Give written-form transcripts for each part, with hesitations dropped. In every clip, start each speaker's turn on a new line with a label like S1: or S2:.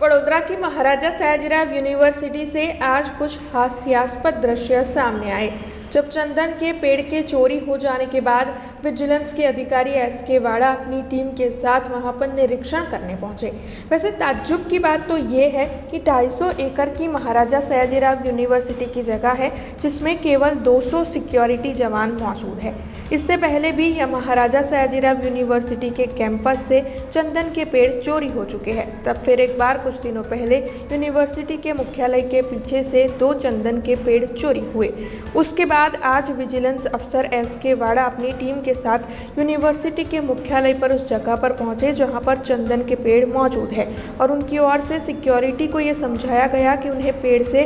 S1: वडोदरा की महाराजा सयाजीराव यूनिवर्सिटी से आज कुछ हास्यास्पद दृश्य सामने आए जब चंदन के पेड़ के चोरी हो जाने के बाद विजिलेंस के अधिकारी एस.के. वाड़ा अपनी टीम के साथ वहां पर निरीक्षण करने पहुंचे। वैसे ताज्जुब की बात तो ये है कि 250 एकड़ की महाराजा सयाजीराव यूनिवर्सिटी की जगह है जिसमें केवल 200 सिक्योरिटी जवान मौजूद है। इससे पहले भी यह महाराजा सयाजीराव यूनिवर्सिटी के कैंपस से चंदन के पेड़ चोरी हो चुके हैं। तब फिर एक बार कुछ दिनों पहले यूनिवर्सिटी के मुख्यालय के पीछे से 2 चंदन के पेड़ चोरी हुए। उसके बाद आज विजिलेंस अफसर एस.के. वाड़ा अपनी टीम के साथ यूनिवर्सिटी के मुख्यालय पर उस जगह पर पहुंचे जहां पर चंदन के पेड़ मौजूद है और उनकी ओर से सिक्योरिटी को ये समझाया गया कि उन्हें पेड़ से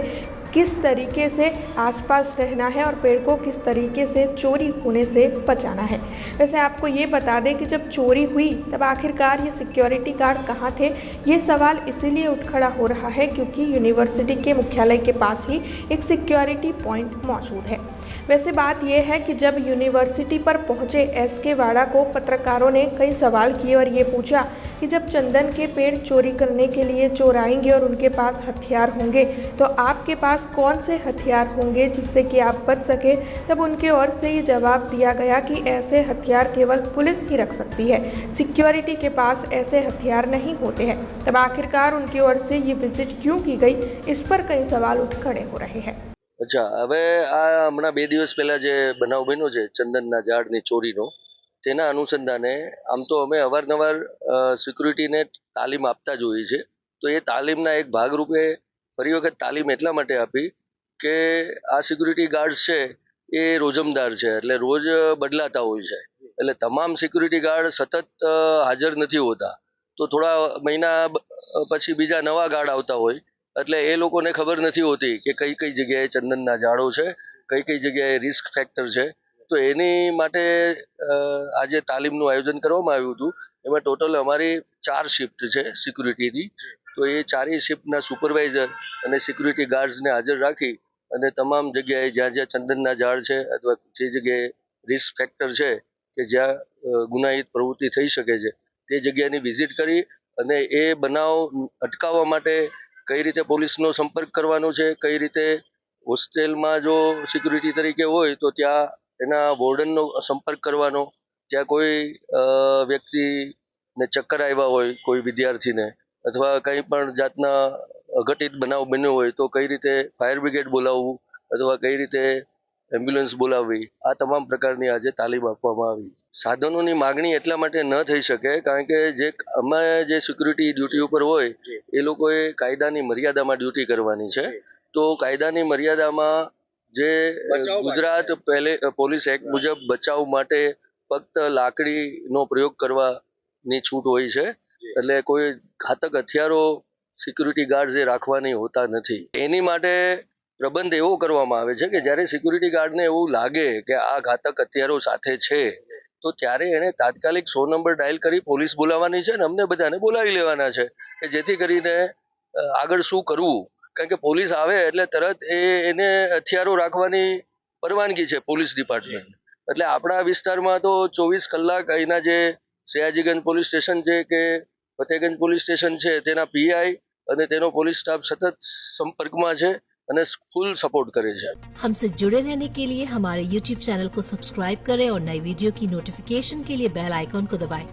S1: किस तरीके से आसपास रहना है और पेड़ को किस तरीके से चोरी होने से बचाना है। वैसे आपको ये बता दें कि जब चोरी हुई तब आखिरकार ये सिक्योरिटी गार्ड कहाँ थे, ये सवाल इसीलिए उठ खड़ा हो रहा है क्योंकि यूनिवर्सिटी के मुख्यालय के पास ही एक सिक्योरिटी पॉइंट मौजूद है। वैसे बात यह है कि जब यूनिवर्सिटी पर पहुँचे एस.के. वाड़ा को पत्रकारों ने कई सवाल किए और ये पूछा कि जब चंदन के पेड़ चोरी करने के लिए चोर आएंगे और उनके पास हथियार होंगे तो आपके पास कौन से हथियार होंगे जिससे कि आप बच सके। तब उनके ओर से ये जवाब दिया गया कि ऐसे हथियार केवल पुलिस ही रख सकती है, सिक्योरिटी के पास ऐसे हथियार नहीं होते हैं। तब आखिरकार उनकी ओर से ये विजिट क्यों की गई, इस पर कई सवाल उठ खड़े हो रहे हैं।
S2: अच्छा, હવે આ હમણાં 2 દિવસ પહેલા જે બનાવ બન્યો છે ચંદનના ઝાડની ચોરીનો, તેના અનુસંધાને આમ તો અમે અવારનવાર સિક્યુરિટીને તાલીમ આપતા જ હોઈએ છીએ। તો એ તાલીમના એક ભાગરૂપે ફરી વખત તાલીમ એટલા માટે આપી કે આ સિક્યુરિટી ગાર્ડ્સ છે એ રોજમદાર છે, એટલે રોજ બદલાતા હોય છે, એટલે તમામ સિક્યુરિટી ગાર્ડ સતત હાજર નથી હોતા। તો થોડા મહિના પછી બીજા નવા ગાર્ડ આવતા હોય એટલે એ લોકોને ખબર નથી હોતી કે કઈ કઈ જગ્યાએ ચંદનના ઝાડો છે, કઈ કઈ જગ્યાએ રિસ્ક ફેક્ટર છે। તો એની માટે આજે તાલીમનું આયોજન કરવામાં આવ્યું હતું। એમાં ટોટલ અમારી 4 શિફ્ટ છે સિક્યુરિટીની। તો એ 4 શિફ્ટના સુપરવાઇઝર અને સિક્યુરિટી ગાર્ડ્સને હાજર રાખી અને તમામ જગ્યાએ જ્યાં જ્યાં ચંદનના ઝાડ છે અથવા જે જગ્યાએ રિસ્ક ફેક્ટર છે કે જ્યાં ગુનાહિત પ્રવૃત્તિ થઈ શકે છે તે જગ્યાની વિઝિટ કરી અને એ બનાવ અટકાવવા માટે કઈ રીતે પોલીસનો સંપર્ક કરવાનો છે, કઈ રીતે હોસ્ટેલમાં જો સિક્યુરિટી તરીકે હોય તો ત્યાં એના વોર્ડનનો સંપર્ક કરવાનો, ત્યાં કોઈ વ્યક્તિને ચક્કર આવ્યા હોય કોઈ વિદ્યાર્થીને અથવા કંઈ પણ જાતના અઘટિત બનાવ બન્યો હોય તો કઈ રીતે ફાયર બ્રિગેડ બોલાવવું અથવા કઈ રીતે એમ્બ્યુલન્સ બોલાવવી, આ તમામ પ્રકારની આજે તાલીમ આપવામાં આવી। સાધનોની માગણી એટલા માટે ન થઈ શકે કારણ કે અમે જે સિક્યુરિટી ડ્યુટી ઉપર હોય એ લોકોએ કાયદાની મર્યાદામાં ડ્યુટી કરવાની છે। તો કાયદાની મર્યાદામાં જે ગુજરાત પોલીસ એક્ટ મુજબ બચાવ માટે ફક્ત લાકડીનો પ્રયોગ કરવાની છૂટ હોય છે, એટલે કોઈ ઘાતક હથિયારો સિક્યુરિટી ગાર્ડ્સે રાખવાની હોતા નથી। એની માટે પ્રબંધ એવો કરવામાં આવે છે કે જ્યારે સિક્યુરિટી ગાર્ડને એવું લાગે કે આ ઘાતક હથિયારો સાથે છે તો ત્યારે એને તાત્કાલિક 100 નંબર ડાયલ કરી પોલીસ બોલાવવાની છે અને અમને બધાને બોલાવી લેવાના છે કે જેથી કરીને આગળ શું કરવું, કારણ કે પોલીસ આવે એટલે તરત એને હથિયારો રાખવાની પરવાનગી છે પોલીસ ડિપાર્ટમેન્ટ। એટલે આપણા વિસ્તારમાં તો 24 કલાક અહીંના જે સયાજીગંજ પોલીસ સ્ટેશન છે કે ફતેગંજ પોલીસ સ્ટેશન છે તેના પીઆઈ અને તેનો પોલીસ સ્ટાફ સતત સંपर्कમાં છે અને फुल सपोर्ट करे છે।
S3: हमसे जुड़े रहने के लिए हमारे YouTube चैनल को सब्सक्राइब करें और नई वीडियो की नोटिफिकेशन के लिए बेल आइकॉन को दबाएं।